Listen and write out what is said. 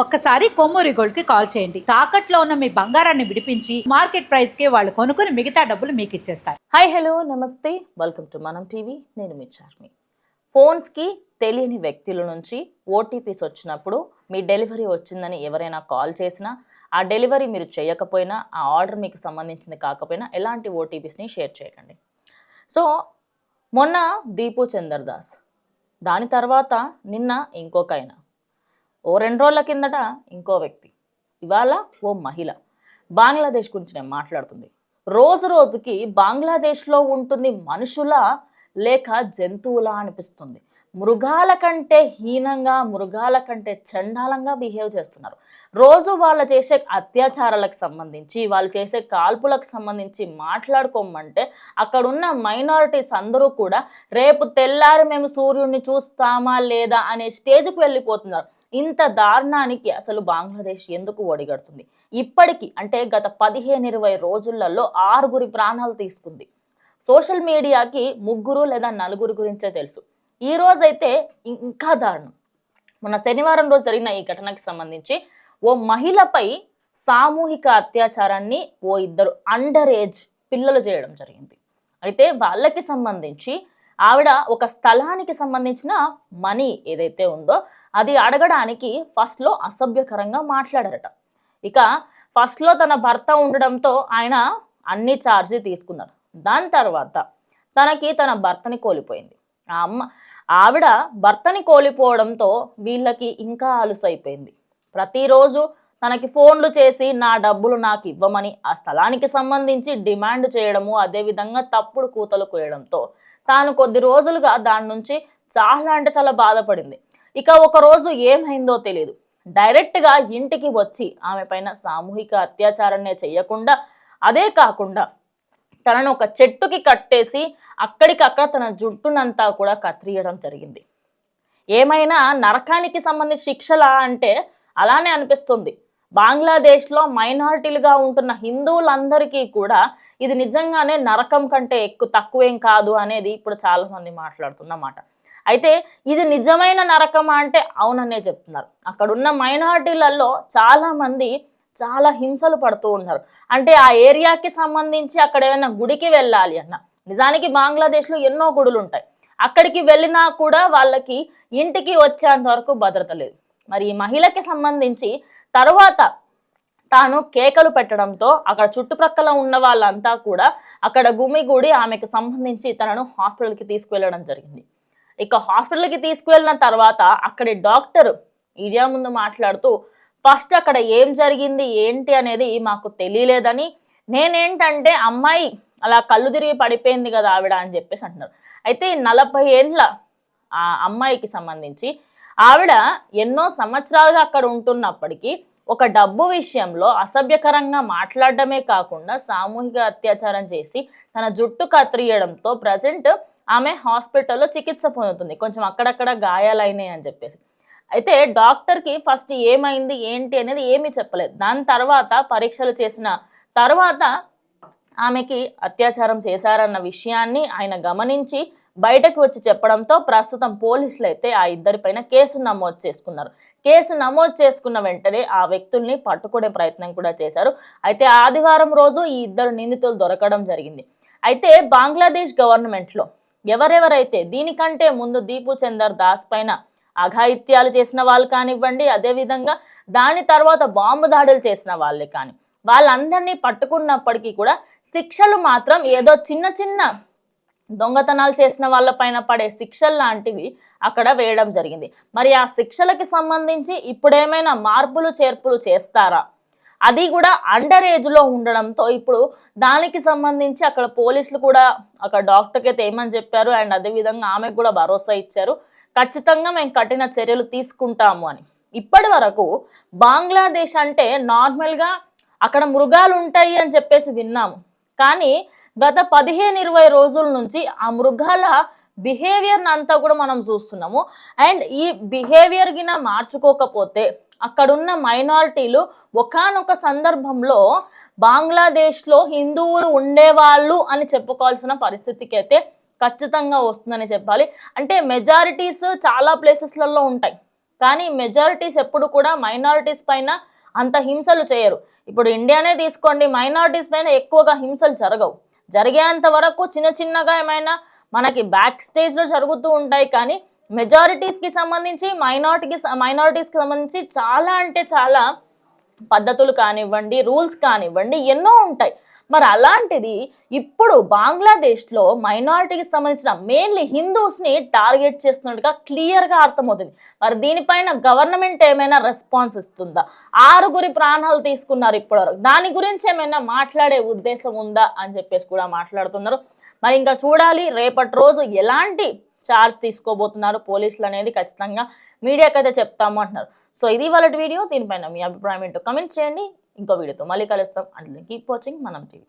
ఒక్కసారి కొమ్మూరి గోల్డ్ కి కాల్ చేయండి. తాకట్లో ఉన్న మీ బంగారాన్ని విడిపించి మార్కెట్ ప్రైస్ కి వాళ్ళు కొనుక్కుని మిగతా డబ్బులు మీకు ఇచ్చేస్తారు. హాయ్ హలో నమస్తే, వెల్కమ్ టు మనం టీవీ. నేను మీ చార్మి. ఫోన్స్కి తెలియని వ్యక్తుల నుంచి ఓటీపీస్ వచ్చినప్పుడు మీ డెలివరీ వచ్చిందని ఎవరైనా కాల్ చేసినా, ఆ డెలివరీ మీరు చేయకపోయినా, ఆ ఆర్డర్ మీకు సంబంధించింది కాకపోయినా ఎలాంటి ఓటీపీస్ని షేర్ చేయకండి. సో మొన్న దీపు చందర్ దాస్, దాని తర్వాత నిన్న ఇంకొక ఆయన, ఓ 2 రోజుల కిందట ఇంకో వ్యక్తి, ఇవాళ ఓ మహిళ బంగ్లాదేశ్ గురించి నేను మాట్లాడుతుంది. రోజు రోజుకి బంగ్లాదేశ్లో ఉంటుంది మనుషుల లేక జంతువుల అనిపిస్తుంది. మృగాల కంటే హీనంగా, మృగాల కంటే చండాలంగా బిహేవ్ చేస్తున్నారు. రోజు వాళ్ళు చేసే అత్యాచారాలకు సంబంధించి, వాళ్ళు చేసే కాల్పులకు సంబంధించి మాట్లాడుకోమంటే అక్కడున్న మైనారిటీస్ అందరూ కూడా రేపు తెల్లారి మేము సూర్యుడిని చూస్తామా లేదా అనే స్టేజ్కి వెళ్ళిపోతున్నారు. ఇంత దారుణానికి అసలు బంగ్లాదేశ్ ఎందుకు ఒడిగడుతుంది? ఇప్పటికీ అంటే గత 15-20 రోజులలో 6 ప్రాణాలు తీసుకుంది. సోషల్ మీడియాకి 3 లేదా 4 గురించే తెలుసు. ఈ రోజైతే ఇంకా దారుణం. మొన్న శనివారం రోజు జరిగిన ఈ ఘటనకు సంబంధించి ఓ మహిళపై సామూహిక అత్యాచారాన్ని ఓ 2 అండర్ ఏజ్ పిల్లలు చేయడం జరిగింది. అయితే వాళ్ళకి సంబంధించి ఆవిడ ఒక స్థలానికి సంబంధించిన మనీ ఏదైతే ఉందో అది అడగడానికి ఫస్ట్లో అసభ్యకరంగా మాట్లాడారట. ఇక ఫస్ట్లో తన భర్త ఉండడంతో ఆయన అన్ని ఛార్జీ తీసుకున్నారు. దాని తర్వాత తన భర్తని కోల్పోయింది. ఆవిడ భర్తని కోల్పోవడంతో వీళ్ళకి ఇంకా అలుసైపోయింది. ప్రతిరోజు తనకి ఫోన్లు చేసి నా డబ్బులు నాకు ఇవ్వమని ఆ స్థలానికి సంబంధించి డిమాండ్ చేయడము, అదేవిధంగా తప్పుడు కూతలు కోయడంతో తాను కొద్ది రోజులుగా దాని నుంచి చాలా అంటే చాలా బాధపడింది. ఇక ఒక రోజు ఏమైందో తెలియదు, డైరెక్ట్గా ఇంటికి వచ్చి ఆమె పైన సామూహిక అత్యాచారాన్నే చేయకుండా, అదే కాకుండా తనను ఒక చెట్టుకి కట్టేసి అక్కడికక్కడ తన జుట్టునంతా కూడా కత్తిరియడం జరిగింది. ఏమైనా నరకానికి సంబంధించి శిక్షలా అంటే అలానే అనిపిస్తుంది. బంగ్లాదేశ్లో మైనారిటీలుగా ఉంటున్న హిందువులందరికీ కూడా ఇది నిజంగానే నరకం కంటే తక్కువేం కాదు అనేది ఇప్పుడు చాలా మంది మాట్లాడుతున్నమాట. అయితే ఇది నిజమైన నరకమా అంటే అవుననే చెప్తున్నారు. అక్కడున్న మైనారిటీలలో చాలా మంది చాలా హింసలు పడుతూ ఉన్నారు. అంటే ఆ ఏరియాకి సంబంధించి అక్కడ ఏమైనా గుడికి వెళ్ళాలి అన్న, నిజానికి బంగ్లాదేశ్లో ఎన్నో గుడులు ఉంటాయి, అక్కడికి వెళ్ళినా కూడా వాళ్ళకి ఇంటికి వచ్చేంత వరకు భద్రత లేదు. మరి ఈ మహిళకి సంబంధించి తరువాత తాను కేకలు పెట్టడంతో అక్కడ చుట్టుప్రక్కల ఉన్న వాళ్ళంతా కూడా అక్కడ గుమిగూడి ఆమెకు సంబంధించి తనను హాస్పిటల్కి తీసుకువెళ్ళడం జరిగింది. ఇక హాస్పిటల్కి తీసుకువెళ్ళిన తర్వాత అక్కడి డాక్టర్ మీడియా ముందు మాట్లాడుతూ ఫస్ట్ అక్కడ ఏం జరిగింది ఏంటి అనేది మాకు తెలియలేదని, నేనేంటంటే అమ్మాయి అలా కళ్ళు తిరిగి పడిపోయింది కదా ఆవిడ అని చెప్పేసి అంటున్నారు. అయితే 40 ఏండ్ల ఆ అమ్మాయికి సంబంధించి ఆవిడ ఎన్నో సంవత్సరాలుగా అక్కడ ఉంటున్నప్పటికీ ఒక డబ్బు విషయంలో అసభ్యకరంగా మాట్లాడడమే కాకుండా సామూహిక అత్యాచారం చేసి తన జుట్టు కత్తిరియడంతో ప్రజెంట్ ఆమె హాస్పిటల్లో చికిత్స పొందుతుంది. కొంచెం అక్కడక్కడ గాయాలైనాయి అని చెప్పేసి. అయితే డాక్టర్కి ఫస్ట్ ఏమైంది ఏంటి అనేది ఏమీ చెప్పలేదు. దాని తర్వాత పరీక్షలు చేసిన తర్వాత ఆమెకి అత్యాచారం చేశారన్న విషయాన్ని ఆయన గమనించి బయటకు వచ్చి చెప్పడంతో ప్రస్తుతం పోలీసులు అయితే ఆ ఇద్దరిపైన కేసు నమోదు చేసుకున్నారు. కేసు నమోదు చేసుకున్న వెంటనే ఆ వ్యక్తుల్ని పట్టుకునే ప్రయత్నం కూడా చేశారు. అయితే ఆదివారం రోజు ఈ 2 నిందితులు దొరకడం జరిగింది. అయితే బంగ్లాదేశ్ గవర్నమెంట్లో ఎవరెవరైతే దీనికంటే ముందు దీపు చందర్ దాస్ పైన అఘాయిత్యాలు చేసిన వాళ్ళు కానివ్వండి, అదేవిధంగా దాని తర్వాత బాంబు దాడులు చేసిన వాళ్ళే కానీ వాళ్ళందరినీ పట్టుకున్నప్పటికీ కూడా శిక్షలు మాత్రం ఏదో చిన్న చిన్న దొంగతనాలు చేసిన వాళ్ళపైన పడే శిక్షలు లాంటివి అక్కడ వేయడం జరిగింది. మరి ఆ శిక్షలకి సంబంధించి ఇప్పుడేమైనా మార్పులు చేర్పులు చేస్తారా? అది కూడా అండర్ ఏజ్లో ఉండడంతో ఇప్పుడు దానికి సంబంధించి అక్కడ పోలీసులు కూడా అక్కడ డాక్టర్కి అయితే ఏమని చెప్పారు, అండ్ అదేవిధంగా ఆమెకు కూడా భరోసా ఇచ్చారు, ఖచ్చితంగా మేము కఠిన చర్యలు తీసుకుంటాము అని. ఇప్పటి వరకు బంగ్లాదేశ్ అంటే నార్మల్గా అక్కడ మృగాలు ఉంటాయి అని చెప్పేసి విన్నాము, కానీ గత 15-20 రోజుల నుంచి ఆ మృగాల బిహేవియర్ని అంతా కూడా మనం చూస్తున్నాము. అండ్ ఈ బిహేవియర్ గిన మార్చుకోకపోతే అక్కడున్న మైనారిటీలు ఒకానొక సందర్భంలో బంగ్లాదేశ్లో హిందువులు ఉండేవాళ్ళు అని చెప్పుకోవాల్సిన పరిస్థితికి అయితే ఖచ్చితంగా వస్తుందని చెప్పాలి. అంటే మెజారిటీస్ చాలా ప్లేసెస్లలో ఉంటాయి, కానీ మెజారిటీస్ ఎప్పుడు కూడా మైనారిటీస్ పైన అంత హింసలు చేయరు. ఇప్పుడు ఇండియానే తీసుకోండి, మైనారిటీస్ పైన ఎక్కువగా హింసలు జరగవు. జరిగేంత వరకు చిన్న చిన్నగా ఏమైనా మనకి బ్యాక్ స్టేజ్లో జరుగుతూ ఉంటాయి. కానీ మెజారిటీస్కి సంబంధించి మైనారిటీస్కి సంబంధించి చాలా అంటే చాలా పద్ధతులు కానివ్వండి, రూల్స్ కానివ్వండి ఎన్నో ఉంటాయి. మరి అలాంటిది ఇప్పుడు బంగ్లాదేశ్లో మైనారిటీకి సంబంధించిన మెయిన్లీ హిందూస్ని టార్గెట్ చేస్తున్నట్టుగా క్లియర్గా అర్థమవుతుంది. మరి దీనిపైన గవర్నమెంట్ ఏమైనా రెస్పాన్స్ ఇస్తుందా? 6 ప్రాణాలు తీసుకున్నారు ఇప్పటివరకు, దాని గురించి ఏమైనా మాట్లాడే ఉద్దేశం ఉందా అని చెప్పేసి కూడా మాట్లాడుతున్నారు. మరి ఇంకా చూడాలి రేపటి రోజు ఎలాంటి చార్జ్ తీసుకోబోతున్నారు పోలీసులు అనేది ఖచ్చితంగా మీడియాకి అయితే చెప్తాము అంటున్నారు. సో ఇది వాళ్ళ వీడియో. దీనిపైన మీ అభిప్రాయం ఏంటో కమెంట్ చేయండి. ఇంకో వీడియోతో మళ్ళీ కలుస్తాం. అంటే కీప్ వాచింగ్ మనం టీవీ.